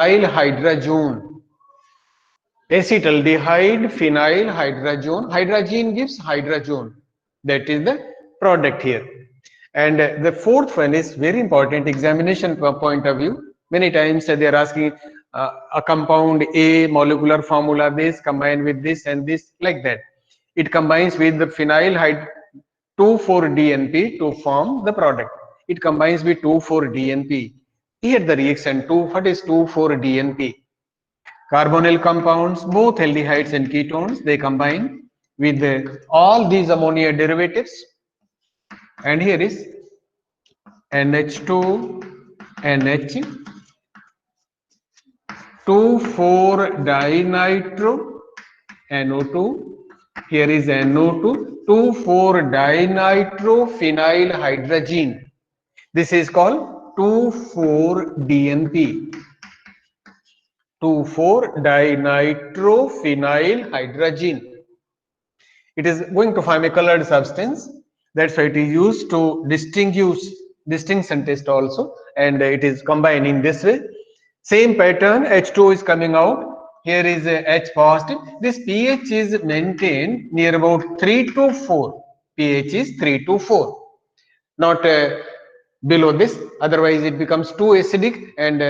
hydrazone. Acetaldehyde, phenyl hydrazone. Hydrazine gives hydrazone. That is the product here. And the fourth one is very important examination point of view. Many times they are asking a compound A molecular formula this combined with this and this like that. It combines with the phenyl 2,4-DNP to form the product. It combines with 2,4-DNP. Here the reaction 2. What is 2,4-DNP? Carbonyl compounds, both aldehydes and ketones, they combine with all these ammonia derivatives. And here is NH2, NH, 2,4-dinitro, NO2. Here is NO2, 2,4-dinitrophenylhydrazine. This is called 2,4-DNP. 2,4-dinitrophenylhydrazine. It is going to form a colored substance. That's why it is used to distinction test also, and it is combining this way. Same pattern, H2 is coming out. Here is H positive. This pH is maintained near about 3 to 4. pH is 3 to 4. Not below this, otherwise it becomes too acidic and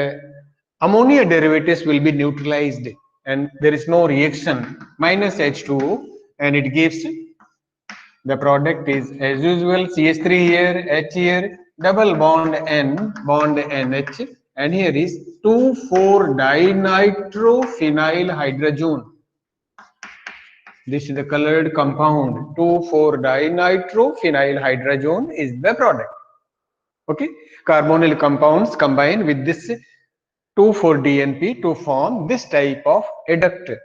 ammonia derivatives will be neutralized and there is no reaction. Minus H2O and it gives the product is as usual CH3 here, H here, double bond N, bond NH, and here is 2,4-dinitrophenylhydrazone. This is the colored compound. 2,4-dinitrophenylhydrazone is the product. Okay, carbonyl compounds combine with this 2,4-DNP to form this type of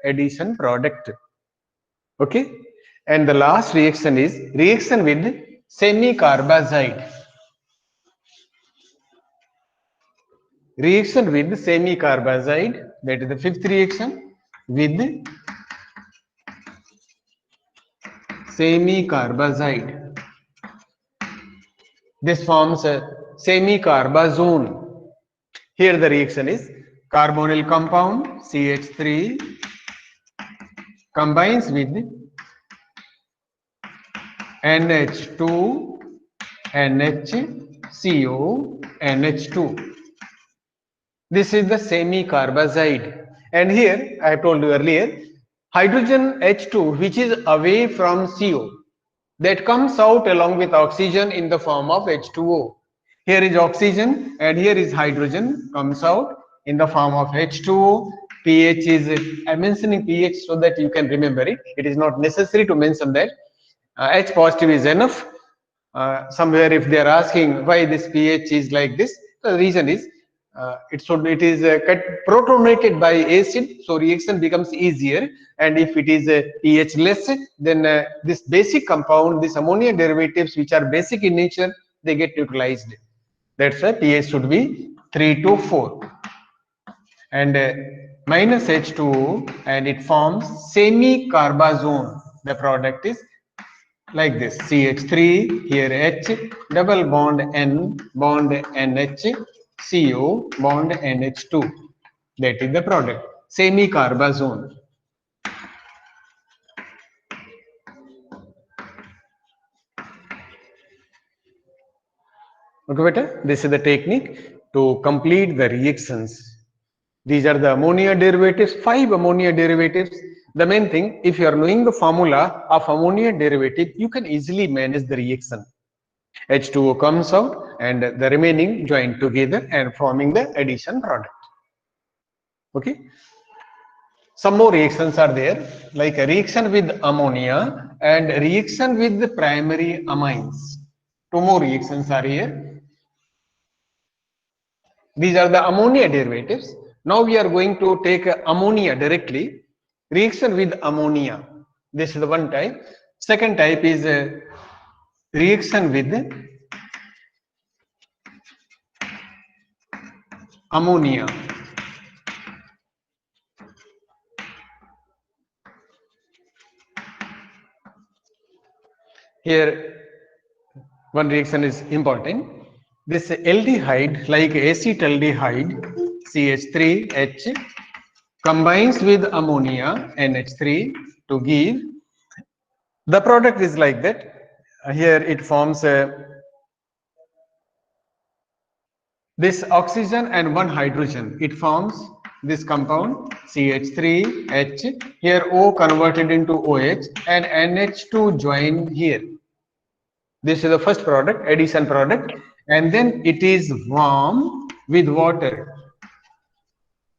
addition product. Okay, and the last reaction is reaction with semicarbazide. Reaction with semicarbazide, that is the fifth reaction with semicarbazide. This forms a semicarbazone. Here the reaction is carbonyl compound CH3 combines with NH2, NHCO, NH2. This is the semicarbazide. And here I have told you earlier, hydrogen H2 which is away from CO, that comes out along with oxygen in the form of H2O. Here is oxygen and here is hydrogen comes out in the form of H2O. pH is, I'm mentioning pH so that you can remember it. It is not necessary to mention that. H positive is enough. Somewhere if they are asking why this pH is like this, the reason is it is protonated by acid, so reaction becomes easier. And if it is pH less, then this basic compound, this ammonia derivatives which are basic in nature, they get neutralized. That's why pH should be 3 to 4 and minus H2O, and it forms semicarbazone. The product is like this: CH3, here H, double bond N, bond NH, CO, bond NH2. That is the product, semicarbazone. Okay, beta, this is the technique to complete the reactions. These are the ammonia derivatives, 5 ammonia derivatives. The main thing, if you are knowing the formula of ammonia derivative, you can easily manage the reaction. H2O comes out and the remaining join together and forming the addition product. Okay. Some more reactions are there, like a reaction with ammonia and reaction with the primary amines. 2 more reactions are here. These are the ammonia derivatives. Now we are going to take ammonia directly. Reaction with ammonia. This is the one type. Second type is reaction with ammonia. Here one reaction is important. This aldehyde, like acetaldehyde CH3H combines with ammonia NH3 to give the product is like that. Here it forms this oxygen and one hydrogen. It forms this compound CH3H. Here O converted into OH and NH2 join here. This is the first product, addition product, and then it is warm with water.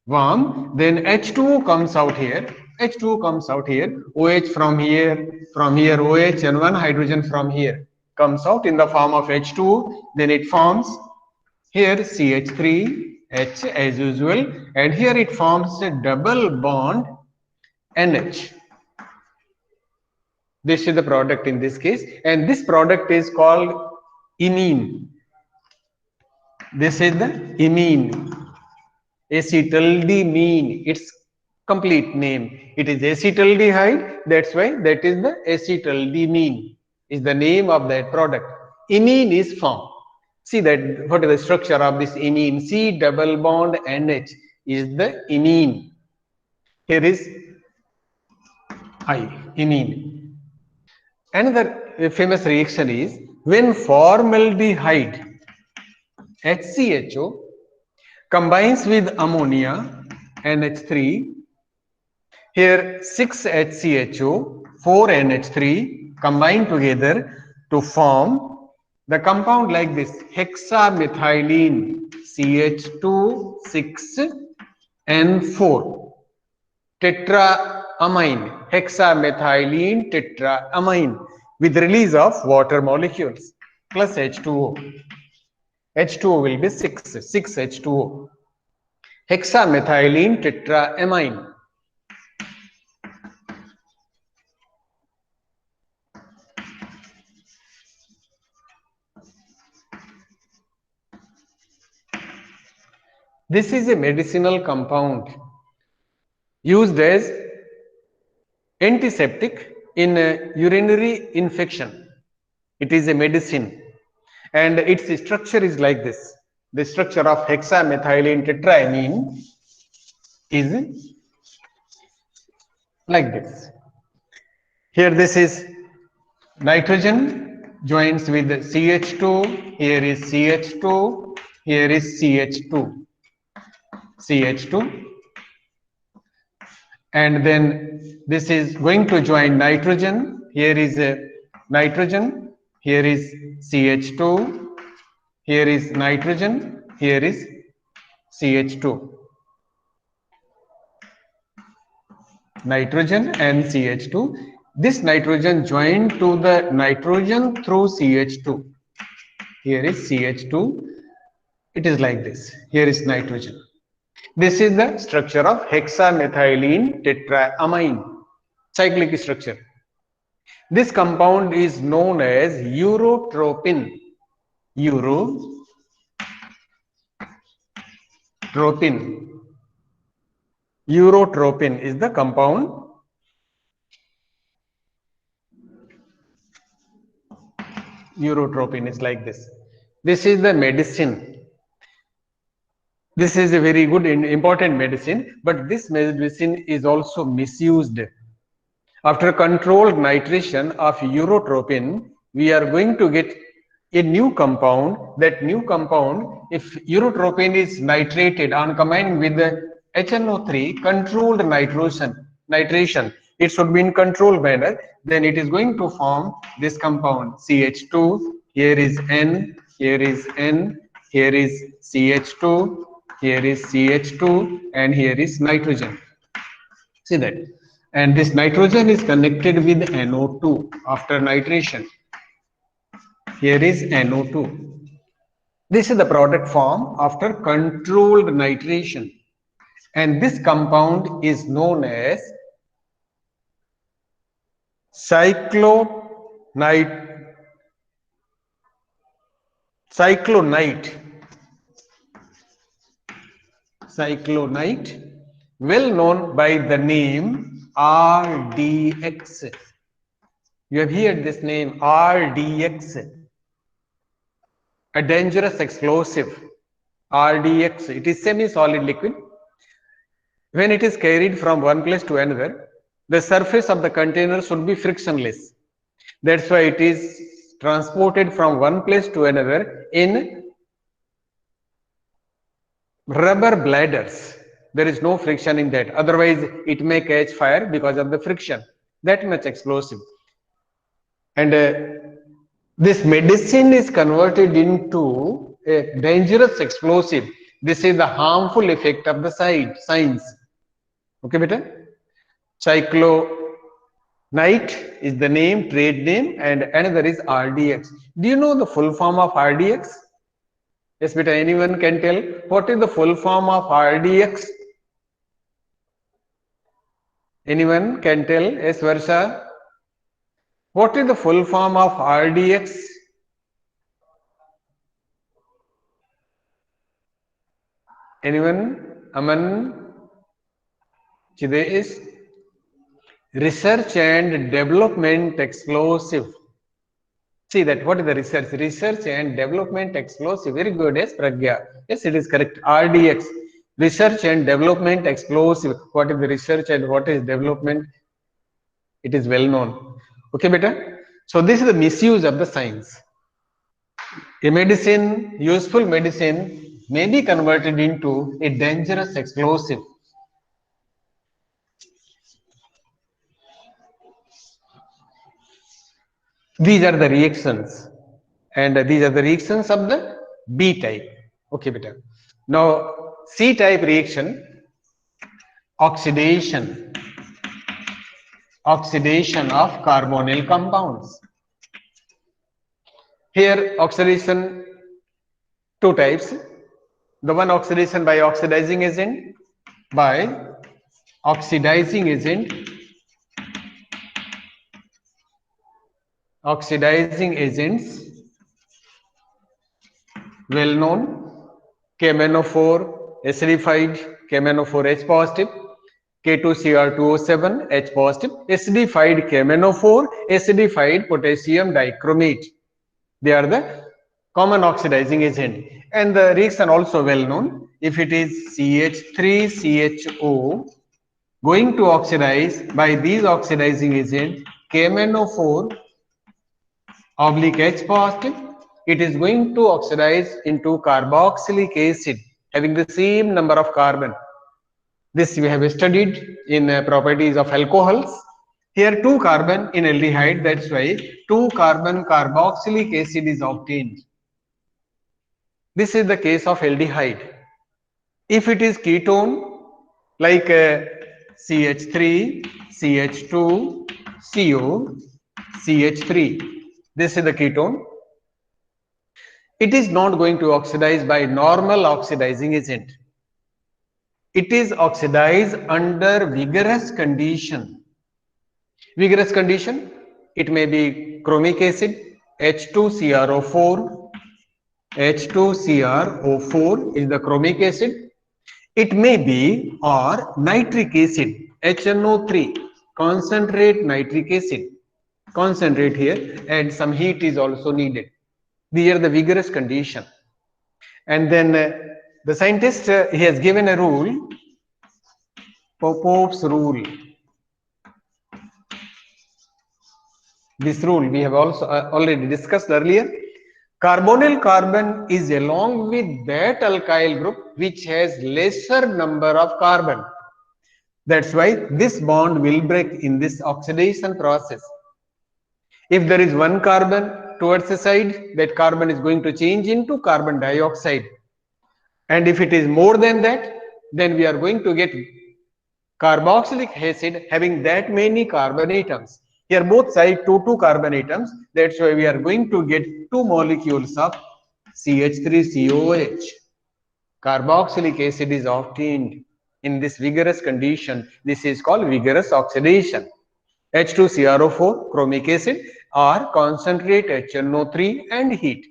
Warm, then H2O comes out here. H2O comes out here. OH from here OH, and one hydrogen from here comes out in the form of H2O. Then it forms here CH3H as usual, and here it forms a double bond NH. This is the product in this case, and this product is called imine. This is the imine, acetaldehyde. Its complete name. It is acetaldehyde. That's why that is the acetaldehyde is the name of that product. Imine is formed. See that what is the structure of this imine? C double bond NH is the imine. Here is I, imine. Another famous reaction is when formaldehyde HCHO combines with ammonia NH3. Here 6 HCHO, 4 NH3 combine together to form the compound like this, hexamethylene CH2 6 N4 tetraamine, hexamethylene tetraamine with release of water molecules plus H2O. H2O will be 6 H2O. Hexamethylene tetraamine. This is a medicinal compound used as antiseptic in urinary infection. It is a medicine and its structure is like this. The structure of hexamethylene tetraamine is like this. Here this is nitrogen joins with CH2. Here is CH2. Here is CH2. CH2, and then this is going to join nitrogen. Here is a nitrogen, here is CH2, here is nitrogen, here is CH2. Nitrogen and CH2. This nitrogen joined to the nitrogen through CH2. Here is CH2. It is like this. Here is nitrogen. This is the structure of hexamethylene tetraamine, cyclic structure. This compound is known as urotropin. Urotropin is the compound. Urotropin is like this. This is the medicine. This is a very good and important medicine, but this medicine is also misused. After controlled nitration of urotropin, we are going to get a new compound. That new compound, if urotropin is nitrated on combined with the HNO3, controlled nitration, it should be in controlled manner, then it is going to form this compound CH2. Here is N, here is N, here is CH2. Here is CH2 and here is nitrogen. See that? And this nitrogen is connected with NO2 after nitration. Here is NO2. This is the product form after controlled nitration. And this compound is known as cyclonite. Cyclonite, well known by the name RDX. You have heard this name RDX, a dangerous explosive. RDX, it is semi-solid liquid. When it is carried from one place to another, the surface of the container should be frictionless. That's why it is transported from one place to another in rubber bladders. There is no friction in that. Otherwise, it may catch fire because of the friction. That much explosive. And this medicine is converted into a dangerous explosive. This is the harmful effect of the science. Okay, beta? Cyclonite is the name, trade name, and another is RDX. Do you know the full form of RDX? Yes, beta, anyone can tell what is the full form of RDX? Anyone can tell? Yes, Varsha. What is the full form of RDX? Anyone? Aman? Chidesh? Research and development explosive. See that, what is the research? Research and development explosive. Very good, yes, Pragya. Yes, it is correct. RDX. Research and development explosive. What is the research and what is development? It is well known. Okay, beta. So this is the misuse of the science. A medicine, useful medicine, may be converted into a dangerous explosive. These are the reactions, and these are the reactions of the B type. Okay, beta. Now, C type reaction, oxidation, oxidation of carbonyl compounds. Here, oxidation, two types. The one oxidation by oxidizing agent, oxidizing agents well known, KMnO4 acidified KMnO4H positive, K2Cr2O7 H positive, acidified KMnO4 acidified potassium dichromate. They are the common oxidizing agent, and the reaction also well known. If it is CH3CHO going to oxidize by these oxidizing agent KMnO4 oblique H positive, it is going to oxidize into carboxylic acid having the same number of carbon. This we have studied in properties of alcohols. Here 2 carbon in aldehyde, that's why 2 carbon carboxylic acid is obtained. This is the case of aldehyde. If it is ketone like CH3, CH2, CO, CH3, this is the ketone. It is not going to oxidize by normal oxidizing agent. It is oxidized under vigorous condition. Vigorous condition, it may be chromic acid, H2CrO4. H2CrO4 is the chromic acid. It may be or nitric acid, HNO3, concentrate nitric acid. Concentrate here, and some heat is also needed. These are the vigorous condition. And then the scientist, he has given a rule, Popov's rule. This rule we have also already discussed earlier. Carbonyl carbon is along with that alkyl group which has lesser number of carbon. That's why this bond will break in this oxidation process. If there is one carbon towards the side, that carbon is going to change into carbon dioxide. And if it is more than that, then we are going to get carboxylic acid having that many carbon atoms. Here both sides 2 carbon atoms. That's why we are going to get 2 molecules of CH3COH. Carboxylic acid is obtained in this vigorous condition. This is called vigorous oxidation. H2CrO4, chromic acid, or concentrate HNO3 and heat.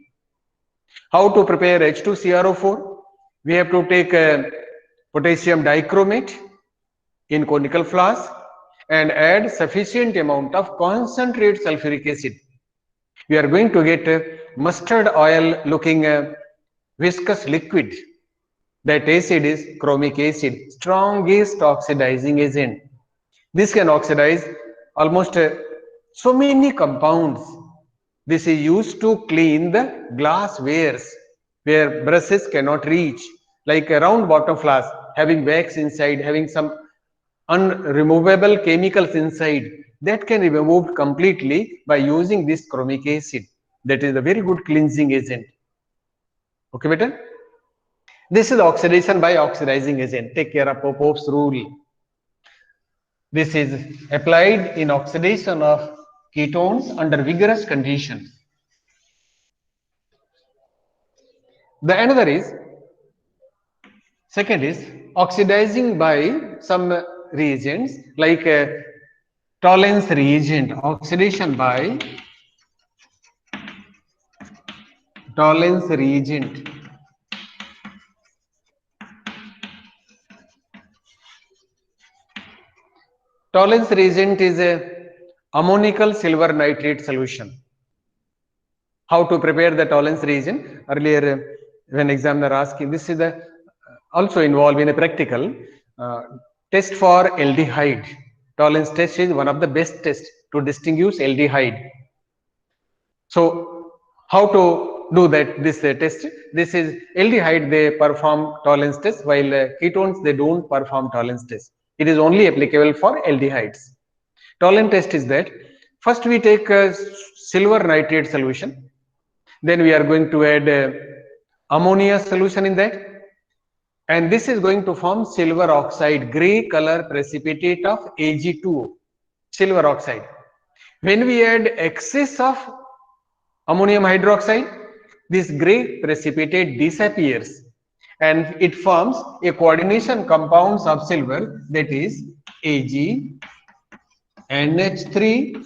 How to prepare H2CrO4? We have to take potassium dichromate in conical flask and add sufficient amount of concentrate sulfuric acid. We are going to get mustard oil looking viscous liquid. That acid is chromic acid, strongest oxidizing agent. This can oxidize almost so many compounds. This is used to clean the glasswares where brushes cannot reach, like a round bottom flask having wax inside, having some unremovable chemicals inside, that can be removed completely by using this chromic acid. That is a very good cleansing agent. Okay, better? This is oxidation by oxidizing agent. Take care of Popov's rule. This is applied in oxidation of ketones under vigorous conditions. The another is, second is oxidizing by some reagents like Tollens reagent, oxidation by Tollens reagent. Tollens reagent is a ammonical silver nitrate solution. How to prepare the Tollens reagent? Earlier, when examiner asked, this is the also involved in a practical test for aldehyde. Tollens test is one of the best tests to distinguish aldehyde. So, how to do that? This test. This is aldehyde. They perform Tollens test, while ketones they don't perform Tollens test. It is only applicable for aldehydes. Tollens test is that first we take a silver nitrate solution, then we are going to add ammonia solution in that, and this is going to form silver oxide, gray color precipitate of Ag2O, silver oxide. When we add excess of ammonium hydroxide, this gray precipitate disappears and it forms a coordination compounds of silver, that is Ag, NH3,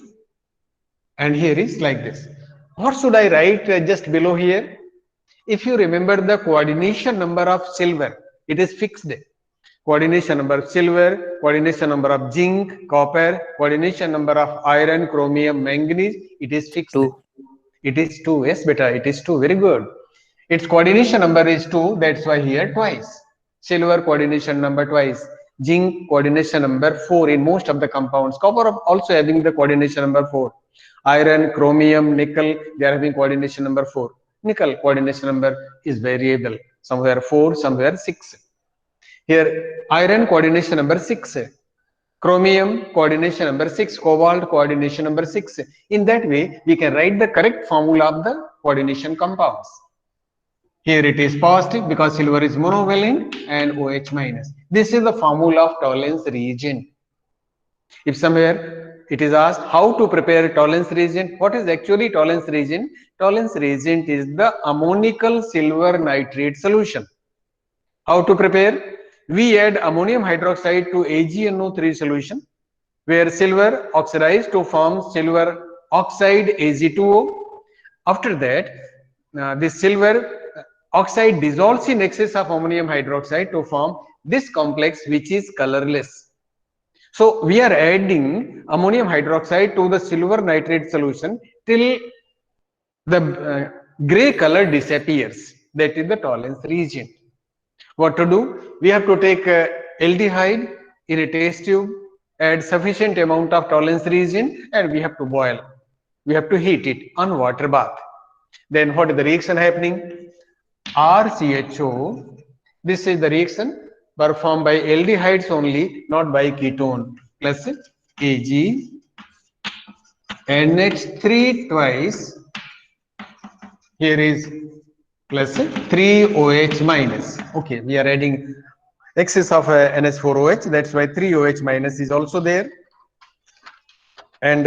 and here is like this. What should I write just below here? If you remember the coordination number of silver, it is fixed. Coordination number of silver, coordination number of zinc, copper, coordination number of iron, chromium, manganese, it is fixed. 2. It is 2. Yes, beta, it is 2. Very good. Its coordination number is 2. That's why here twice. Silver coordination number twice. Zinc coordination number 4 in most of the compounds. Copper also having the coordination number 4. Iron, chromium, nickel, they are having coordination number 4. Nickel coordination number is variable. Somewhere 4, somewhere 6. Here iron coordination number 6. Chromium coordination number 6, cobalt coordination number 6. In that way, we can write the correct formula of the coordination compounds. Here it is positive because silver is monovalent and OH minus. This is the formula of Tollens reagent. If somewhere it is asked how to prepare Tollens reagent, what is actually Tollens reagent? Tollens reagent is the ammonical silver nitrate solution. How to prepare? We add ammonium hydroxide to AgNO3 solution, where silver oxidized to form silver oxide Ag2O. After that, this silver oxide dissolves in excess of ammonium hydroxide to form this complex, which is colorless. So we are adding ammonium hydroxide to the silver nitrate solution till the gray color disappears. That is the Tollens reagent. What to do? We have to take aldehyde in a test tube, add sufficient amount of Tollens reagent, and we have to boil. We have to heat it on water bath. Then what is the reaction happening? RCHO. This is the reaction performed by aldehydes only, not by ketone. Plus Ag, NH3 twice. Here is plus 3OH minus. Okay, we are adding excess of NH4OH. That's why 3OH minus is also there. And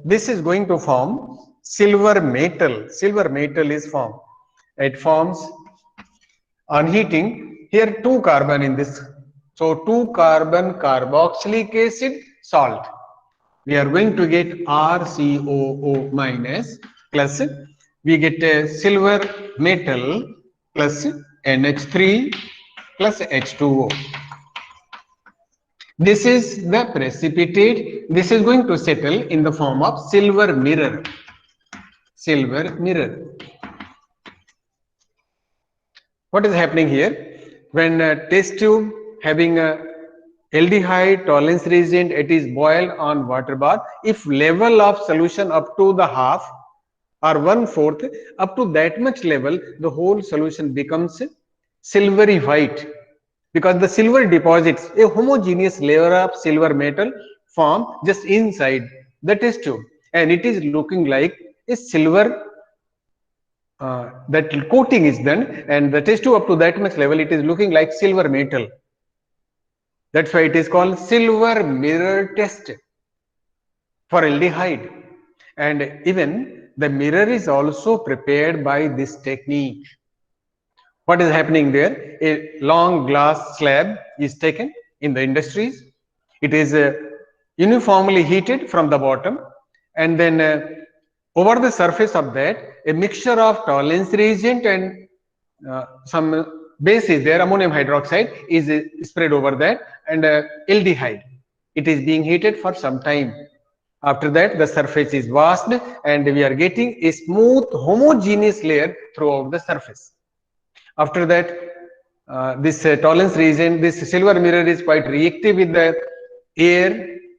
this is going to form silver metal. Silver metal is formed. It forms on heating. Here 2 carbon in this. So 2 carbon carboxylic acid salt. We are going to get RCOO minus plus we get a silver metal plus NH3 plus H2O. This is the precipitate. This is going to settle in the form of silver mirror. Silver mirror. What is happening here? When a test tube having a aldehyde tolerance reagent, it is boiled on water bath. If level of solution up to the half or 1/4, up to that much level, the whole solution becomes silvery white, because the silver deposits a homogeneous layer of silver metal form just inside the test tube, and it is looking like a silver. That coating is done, and the test tube up to that much level, it is looking like silver metal. That's why it is called silver mirror test for aldehyde. And even the mirror is also prepared by this technique. What is happening there? A long glass slab is taken in the industries. It is uniformly heated from the bottom, and then over the surface of that, a mixture of tolerance reagent and some base is there, ammonium hydroxide is spread over that, and aldehyde. It is being heated for some time. After that, the surface is washed, and we are getting a smooth homogeneous layer throughout the surface. After that, this tolerance reagent, this silver mirror is quite reactive with the air.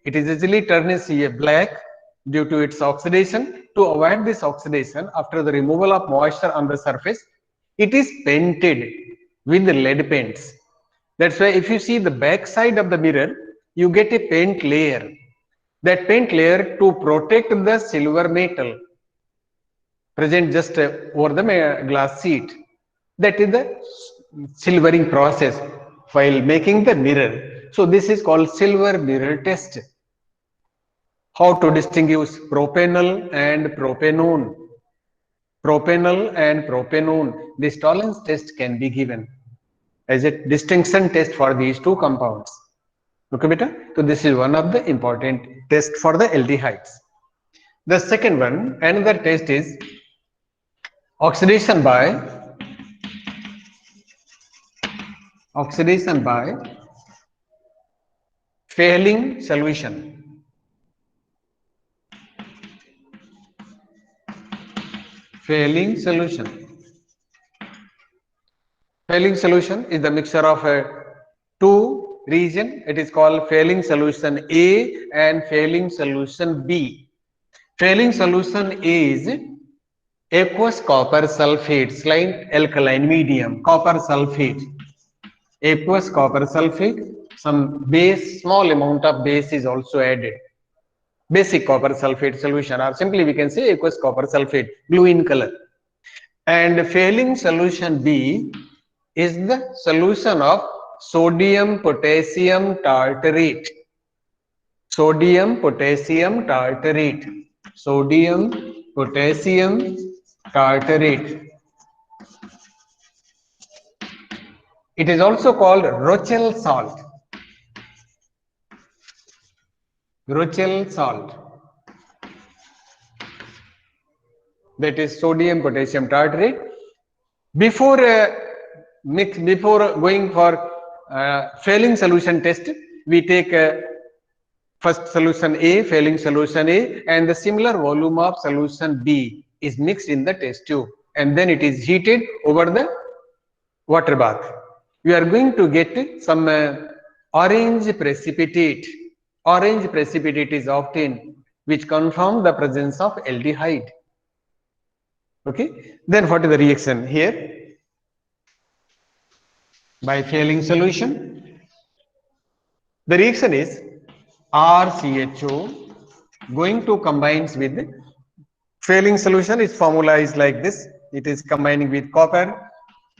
It is easily turns a black due to its oxidation. To avoid this oxidation, after the removal of moisture on the surface, it is painted with lead paints. That's why if you see the back side of the mirror, you get a paint layer. That paint layer to protect the silver metal present just over the glass sheet. That is the silvering process while making the mirror. So this is called silver mirror test. How to distinguish propanol and propanone? Propanol and propanone. This tolerance test can be given as a distinction test for these two compounds. Okay, beta? So this is one of the important tests for the aldehydes. The second one, another test is oxidation by failing solution. Failing solution. Failing solution is the mixture of two region. It is called failing solution A and failing solution B. Failing solution A is aqueous copper sulfate, slight alkaline medium, copper sulfate. Aqueous copper sulfate, some base, small amount of base is also added. Basic copper sulfate solution, or simply we can say aqueous copper sulfate, blue in color. And failing solution B is the solution of sodium potassium tartarate. Sodium potassium tartarate. Sodium potassium tartarate. It is also called Rochelle salt. Rochelle salt. That is sodium potassium tartarate. Before going for failing solution test, we take first solution A, failing solution A, and the similar volume of solution B is mixed in the test tube, and then it is heated over the water bath. We are going to get some orange precipitate. Orange precipitate is obtained, which confirms the presence of aldehyde. Okay, then what is the reaction here? By failing solution, the reaction is RCHO going to combines with failing solution. Its formula is like this. It is combining with copper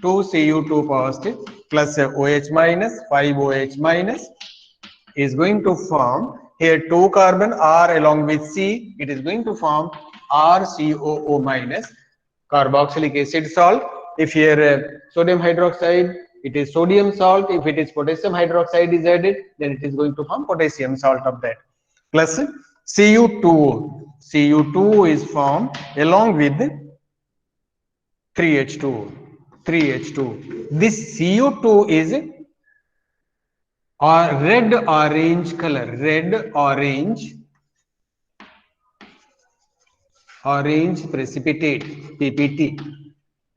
2Cu2 positive plus OH minus 5OH minus is going to form here 2 carbon R along with C. It is going to form RCOO minus carboxylic acid salt. If here sodium hydroxide, it is sodium salt. If it is potassium hydroxide is added, then it is going to form potassium salt of that. Plus Cu2. Cu2 is formed along with 3H2. 3H2. This Cu2 is red orange color. Red orange precipitate, PPT.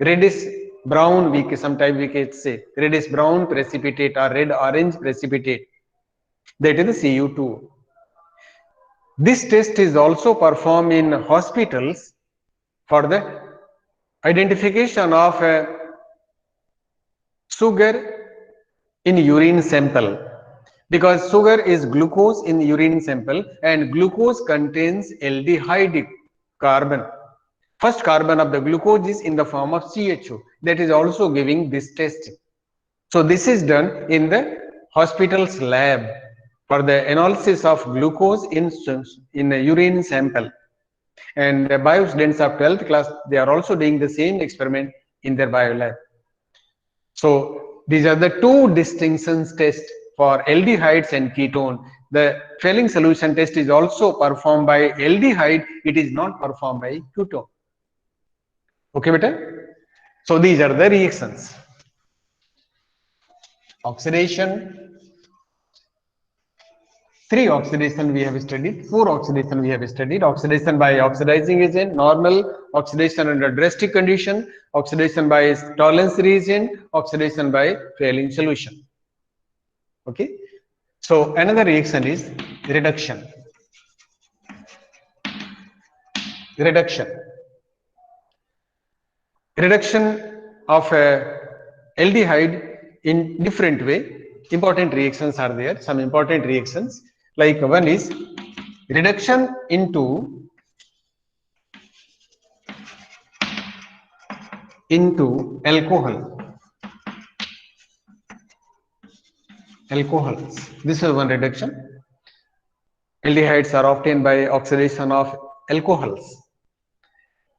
Red is brown, sometimes we can say reddish brown precipitate or red orange precipitate, that is the Cu2. This test is also performed in hospitals for the identification of sugar in urine sample, because sugar is glucose in urine sample and glucose contains aldehyde carbon. First carbon of the glucose is in the form of CHO, that is also giving this test. So this is done in the hospital's lab for the analysis of glucose in a urine sample. And the bio students of 12th class, they are also doing the same experiment in their bio lab. So these are the two distinctions tests for aldehydes and ketone. The Fehling solution test is also performed by aldehyde, it is not performed by ketone. Okay, beta? So these are the reactions. Oxidation, 3 oxidation we have studied, 4 oxidation we have studied. Oxidation by oxidizing agent, normal, oxidation under drastic condition, oxidation by tolerance reagent, oxidation by Fehling solution. Okay. So another reaction is reduction. Reduction of aldehyde in different way. Important reactions are there. Some important reactions, like one is reduction into alcohol. Alcohols. This is one reduction. Aldehydes are obtained by oxidation of alcohols.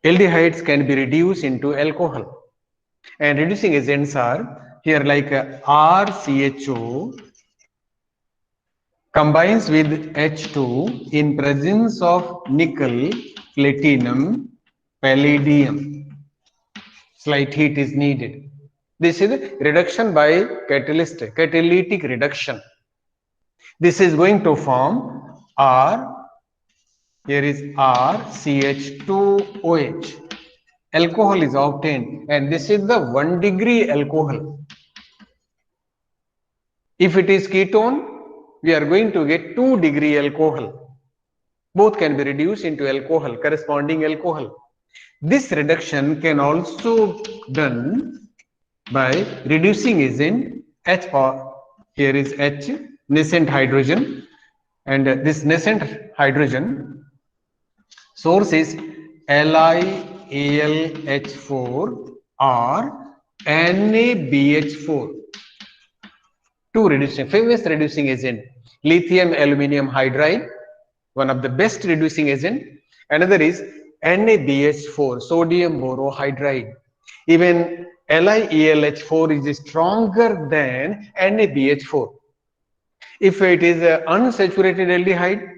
Aldehydes can be reduced into alcohol, and reducing agents are here like RCHO combines with H2 in presence of nickel, platinum, palladium. Slight heat is needed. This is reduction by catalytic reduction. This is going to form R. Here is RCH2OH. Alcohol is obtained, and this is the 1 degree alcohol. If it is ketone, we are going to get 2 degree alcohol. Both can be reduced into alcohol, corresponding alcohol. This reduction can also done by reducing agent H. Here is H, nascent hydrogen, and this nascent hydrogen source is LiAlH4 or NaBH4. Two famous reducing agent, lithium aluminium hydride, one of the best reducing agent. Another is NaBH4, sodium borohydride. Even LiAlH4 is stronger than NaBH4. If it is an unsaturated aldehyde,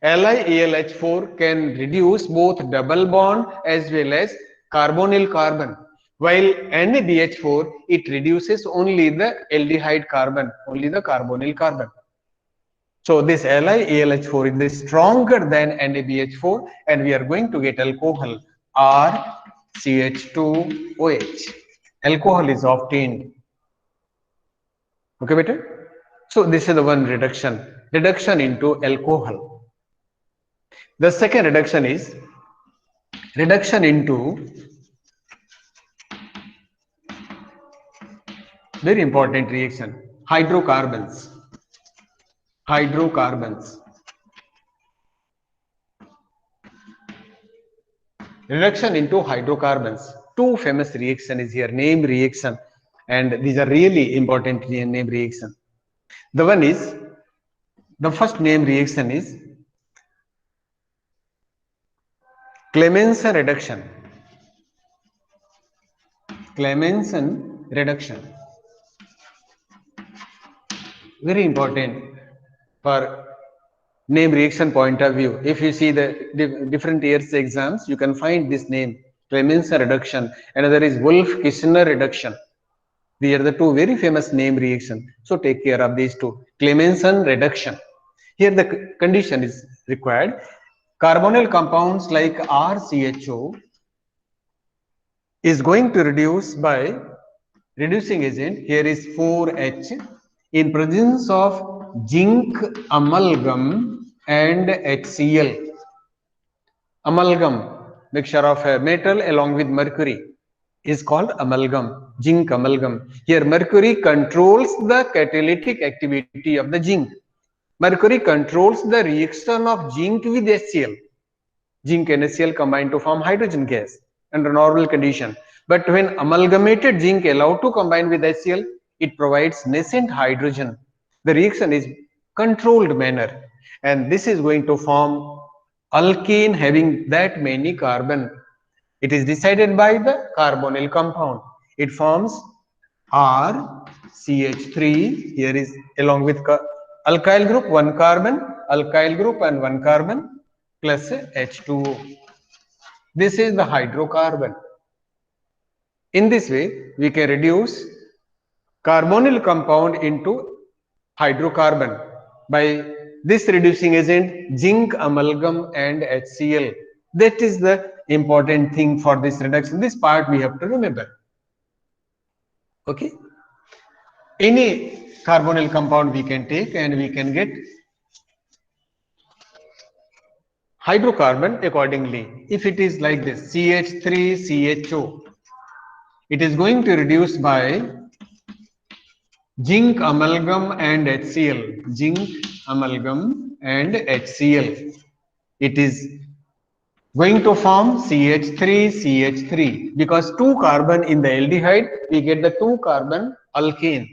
LiAlH4 can reduce both double bond as well as carbonyl carbon, while NaBH4 it reduces only the aldehyde carbon, only the carbonyl carbon. So this LiAlH4 is stronger than NaBH4, and we are going to get alcohol RCH2OH. Alcohol is obtained. Okay, beta? So this is the one reduction into alcohol. The second reduction is reduction into, very important reaction, hydrocarbons. Hydrocarbons. Reduction into hydrocarbons. Two famous reaction is here, name reaction, and these are really important name reaction. The one is, the first name reaction is Clemmensen reduction. Clemmensen reduction. Very important for name reaction point of view. If you see the different years exams, you can find this name, Clemmensen reduction. Another is Wolff-Kishner reduction. These are the two very famous name reaction. So take care of these two. Clemmensen reduction. Here the condition is required. Carbonyl compounds like RCHO is going to reduce by reducing agent. Here is 4H in presence of zinc amalgam and HCl. Amalgam, mixture of a metal along with mercury, is called amalgam, zinc amalgam. Here mercury controls the catalytic activity of the zinc. Mercury controls the reaction of zinc with HCl. Zinc and HCl combine to form hydrogen gas under normal condition. But when amalgamated zinc allowed to combine with HCl, it provides nascent hydrogen. The reaction is controlled manner, and this is going to form alkane having that many carbon. It is decided by the carbonyl compound. It forms RCH3. Here is along with alkyl group, one carbon, alkyl group and one carbon plus H2O. This is the hydrocarbon. In this way, we can reduce carbonyl compound into hydrocarbon by this reducing agent, zinc amalgam and HCl. That is the important thing for this reduction. This part we have to remember. Okay. Any carbonyl compound we can take and we can get hydrocarbon accordingly. If it is like this, CH3CHO, it is going to reduce by zinc amalgam and HCl. Zinc amalgam and HCl. It is going to form CH3CH3 because 2 carbon in the aldehyde, we get the 2 carbon alkane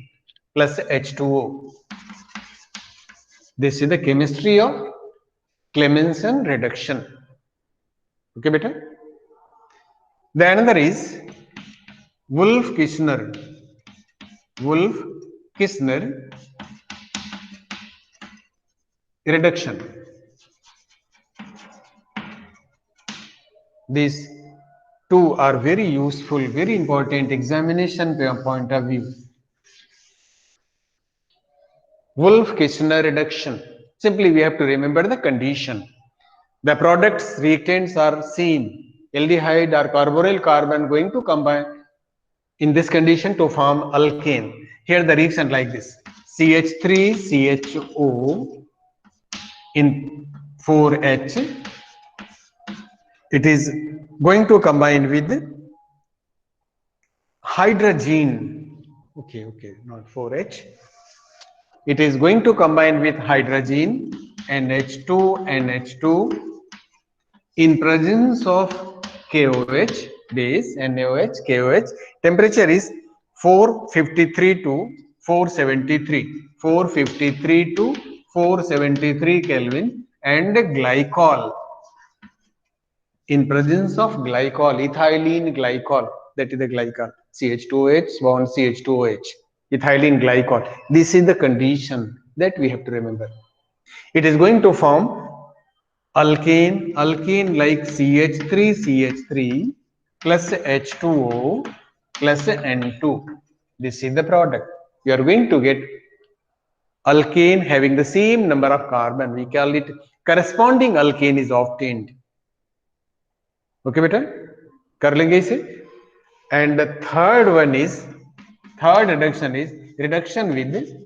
plus H2O. This is the chemistry of Clemmensen reduction. Okay, beta. The another is Wolff-Kishner reduction. These two are very useful, very important examination point of view. Wolff-Kishner reduction. Simply we have to remember the condition. The products reactants are same. Aldehyde or carbonyl carbon going to combine in this condition to form alkane. Here the reaction like this. CH3CHO in 4H. It is going to combine with hydrogen. Okay, not 4H. It is going to combine with hydrogen NH2 NH2 in presence of KOH base NaOH KOH. Temperature is 453 to 473 Kelvin, and glycol in presence of glycol, ethylene glycol, that is the glycol, CH2OH bond CH2OH, ethylene glycol. This is the condition that we have to remember. It is going to form alkane like CH3CH3 plus H2O plus N2. This is the product. You are going to get alkane having the same number of carbon. We call it corresponding alkane is obtained. Okay, beta? कर लेंगे इसे. And the third reduction is reduction with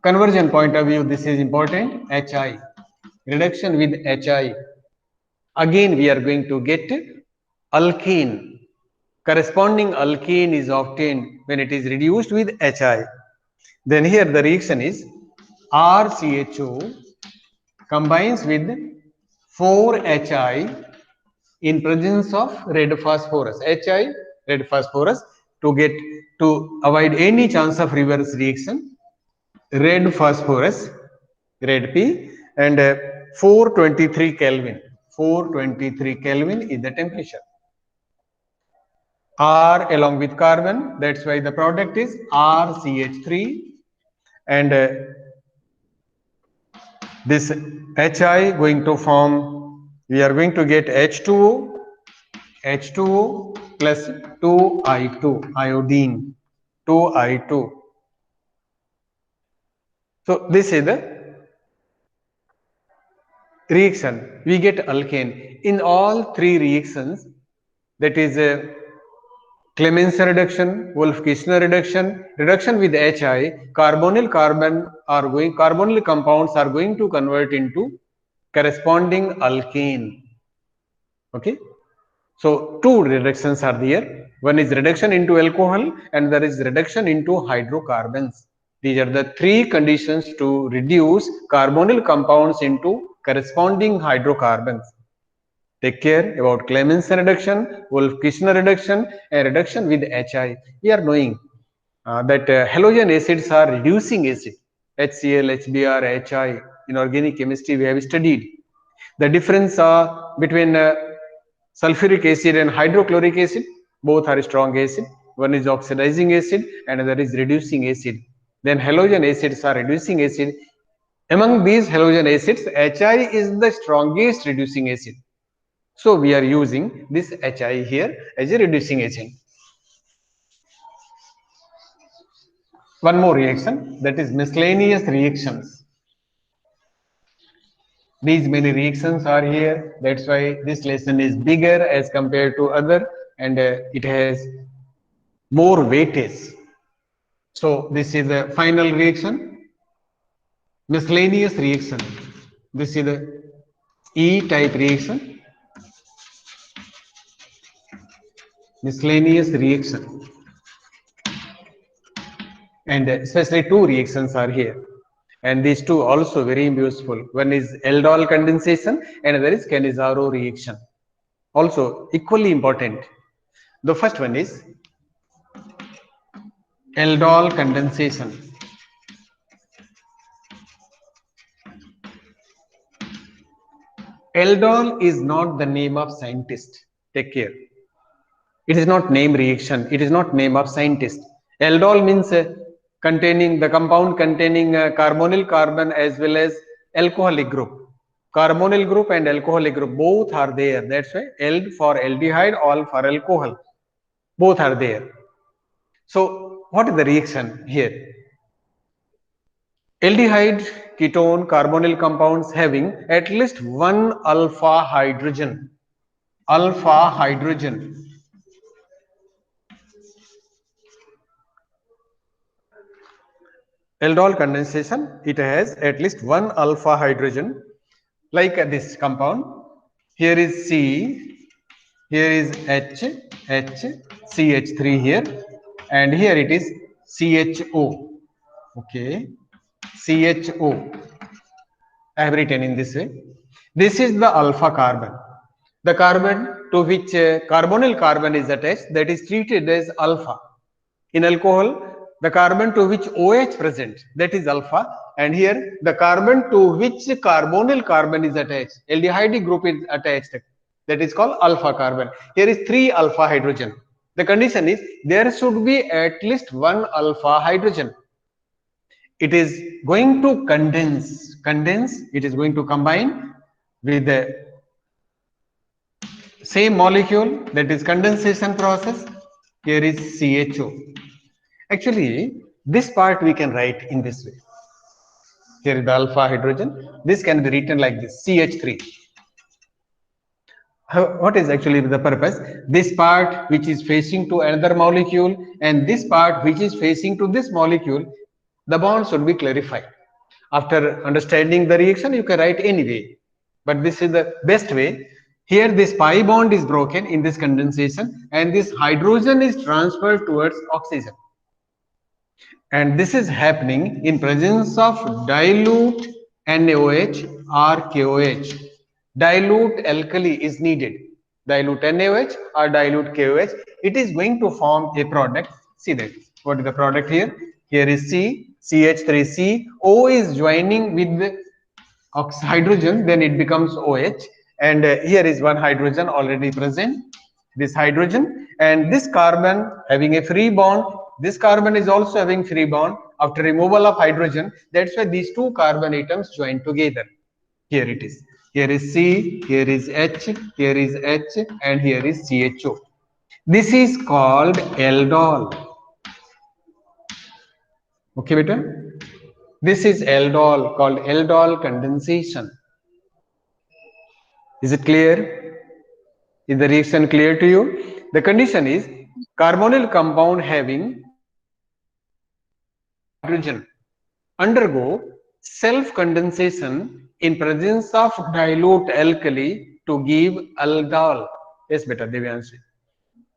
conversion point of view. This is important. HI. Reduction with HI. Again, we are going to get alkane. Corresponding alkane is obtained when it is reduced with HI. Then here the reaction is RCHO combines with 4HI in presence of red phosphorus. HI, red phosphorus, to avoid any chance of reverse reaction. Red phosphorus, red P, and 423 Kelvin. 423 Kelvin is the temperature. R along with carbon, that's why the product is RCH3, and this HI going to form, we are going to get H2O plus 2I2, iodine, 2I2. So this is the reaction. We get alkane. In all three reactions, that is Clemens reduction, Wolff-Kishner reduction, reduction with HI, carbonyl carbonyl compounds are going to convert into corresponding alkane. Okay. So two reductions are there. One is reduction into alcohol and there is reduction into hydrocarbons. These are the three conditions to reduce carbonyl compounds into corresponding hydrocarbons. Take care about Clemens reduction, Wolff-Kishner reduction, and reduction with HI. We are knowing that halogen acids are reducing acid. HCl, HBr, HI. In organic chemistry, we have studied the difference between sulfuric acid and hydrochloric acid. Both are strong acid. One is oxidizing acid and another is reducing acid. Then halogen acids are reducing acid. Among these halogen acids, HI is the strongest reducing acid. So we are using this HI here as a reducing agent. One more reaction, that is miscellaneous reactions. These many reactions are here. That's why this lesson is bigger as compared to other, and it has more weightage. So this is the final reaction, miscellaneous reaction. This is the E-type reaction, miscellaneous reaction. And especially two reactions are here. And these two also very useful. One is aldol condensation and another is Cannizzaro reaction. Also equally important. The first one is aldol condensation. Aldol is not the name of scientist. Take care. It is not name reaction. It is not name of scientist. Aldol means containing the compound containing carbonyl carbon as well as alcoholic group. Carbonyl group and alcoholic group both are there. That's why ald for aldehyde, all for alcohol. Both are there. So what is the reaction here? Aldehyde, ketone, carbonyl compounds having at least one alpha hydrogen. Alpha hydrogen. Aldol condensation, it has at least one alpha hydrogen, like this compound. Here is C, here is H, CH3 here, and here it is CHO. Okay, CHO. I have written in this way. This is the alpha carbon. The carbon to which carbonyl carbon is attached, that is treated as alpha. In alcohol, the carbon to which OH present, that is alpha, and here the carbon to which carbonyl carbon is attached, aldehyde group is attached, that is called alpha carbon. Here is 3 alpha hydrogen. The condition is there should be at least one alpha hydrogen. It is going to condense, it is going to combine with the same molecule, that is condensation process. Here is CHO. Actually, this part we can write in this way. Here is the alpha hydrogen. This can be written like this, CH3. What is actually the purpose? This part which is facing to another molecule and this part which is facing to this molecule, the bond should be clarified. After understanding the reaction, you can write any way. But this is the best way. Here this pi bond is broken in this condensation and this hydrogen is transferred towards oxygen. And this is happening in presence of dilute NaOH or KOH. Dilute alkali is needed. Dilute NaOH or dilute KOH. It is going to form a product. See that. What is the product here? Here is C, CH3C. O is joining with the hydrogen, then it becomes OH. And here is one hydrogen already present. This hydrogen and this carbon having a free bond. This carbon is also having free bond after removal of hydrogen. That's why these two carbon atoms join together. Here it is. Here is C, here is H, here is H, and here is CHO. This is called aldol. Okay, beta? This is aldol, called aldol condensation. Is it clear? Is the reaction clear to you? The condition is carbonyl compound having hydrogen undergo self condensation in presence of dilute alkali to give aldol. Yes, better Devyanshi.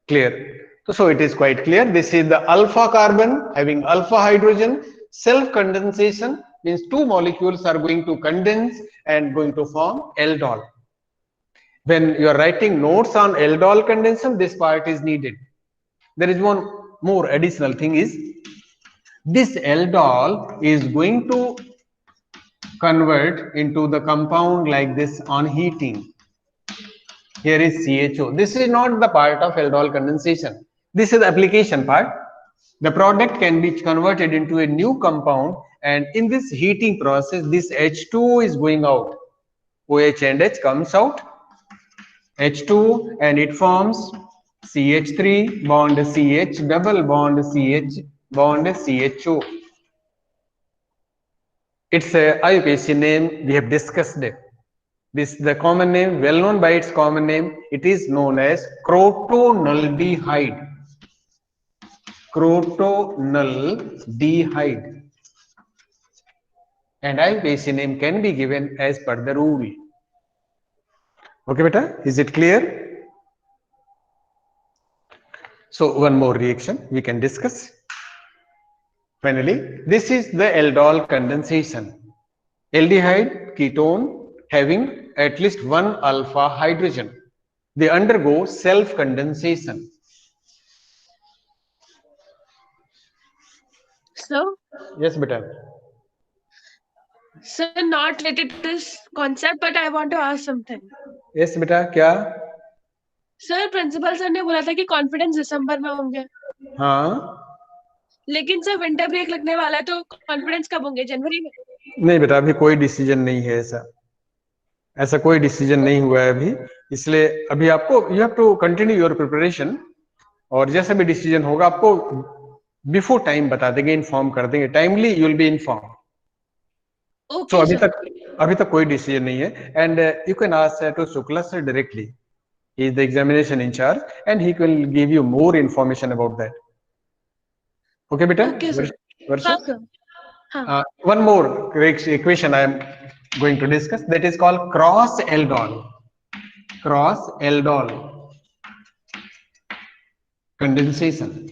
Clear. So it is quite clear. This is the alpha carbon having alpha hydrogen. Self condensation means two molecules are going to condense and going to form aldol. When you are writing notes on aldol condensation, this part is needed. There is one more additional thing is this aldol is going to convert into the compound like this on heating. Here is CHO. This is not the part of aldol condensation. This is the application part. The product can be converted into a new compound, and in this heating process, this H2 is going out. OH and H comes out, H2, and it forms CH3 bond CH double bond CH bond CHO. It's a IUPAC name, we have discussed it. This the common name, well known by its common name. It is known as crotonaldehyde. Crotonaldehyde. And IUPAC name can be given as per the rule. Okay, beta, is it clear? So one more reaction we can discuss. Finally, this is the aldol condensation. Aldehyde ketone having at least one alpha hydrogen. They undergo self condensation. So, Yes, beta. sir, not related to this concept, but I want to ask something. Yes, beta, क्या? Sir principal sir ने बोला था कि confidence दिसंबर में होंगे, हाँ, लेकिन sir winter break लगने वाला है तो कॉन्फिडेंस कब होंगे, जनवरी में? नहीं बेटा, अभी कोई डिसीजन नहीं है ऐसा. ऐसा कोई डिसीजन नहीं हुआ है अभी, इसलिए अभी आपको you have to continue your preparation, और जैसा भी डिसीजन होगा आपको बिफोर टाइम बता देंगे, इन्फॉर्म कर देंगे, timely you will be inform. Okay तो सर. अभी तक कोई डिसीजन नहीं है, and you can ask to Shukla sir directly. He is the examination in charge, and he will give you more information about that. Okay, beta. Okay sir. Varsha? हाँ sir. हाँ. One more equation I am going to discuss, that is called cross aldol. Cross aldol condensation.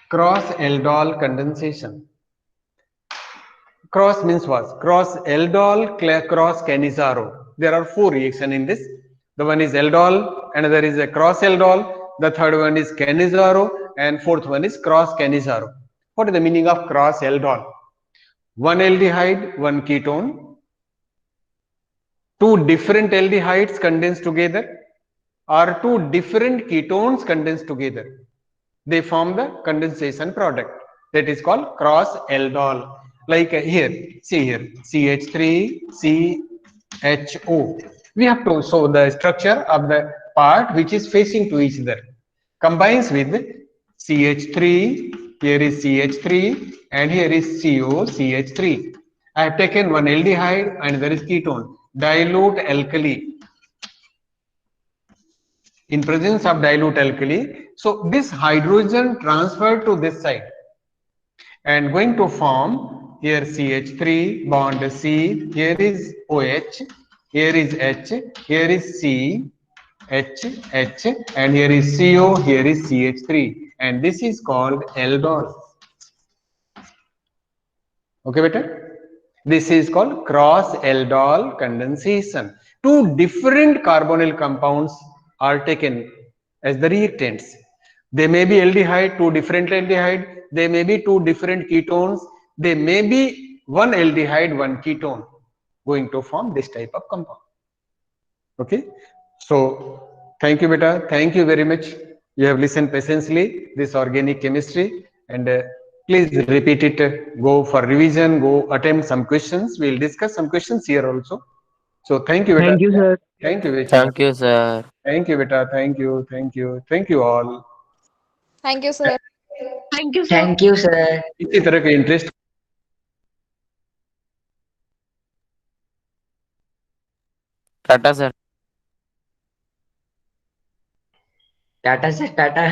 Cross aldol condensation. Cross means what? Cross aldol, cross Cannizzaro. There are four reactions in this. The one is aldol, another is a cross aldol, the third one is Cannizzaro, and fourth one is cross Cannizzaro. What is the meaning of cross aldol? One aldehyde, one ketone, two different aldehydes condensed together, or two different ketones condensed together. They form the condensation product. That is called cross aldol. Like here, see here, CH3, CHO. We have to show the structure of the part which is facing to each other. Combines with CH3, here is CH3, and here is CO, CH3. I have taken one aldehyde and there is ketone. Dilute alkali. In presence of dilute alkali, so this hydrogen transferred to this side and going to form here CH3 bond C, here is OH, here is H, here is C, H, H, and here is CO, here is CH3, and this is called aldol. Okay, beta? This is called cross aldol condensation. Two different carbonyl compounds are taken as the reactants. They may be aldehyde, two different aldehyde. They may be two different ketones. They may be one aldehyde, one ketone, going to form this type of compound. Okay. So thank you, beta. Thank you very much. You have listened patiently this organic chemistry, and please repeat it. Go for revision. Go attempt some questions. We'll discuss some questions here also. So thank you, beta. Thank you, sir. Thank you, Vishal. Thank you, sir. Thank you, beta. Thank you. Thank you. Thank you all. Thank you, sir. Thank you sir. Thank you, sir. इसी तरह के interest Tata sir. Tata sir Tata.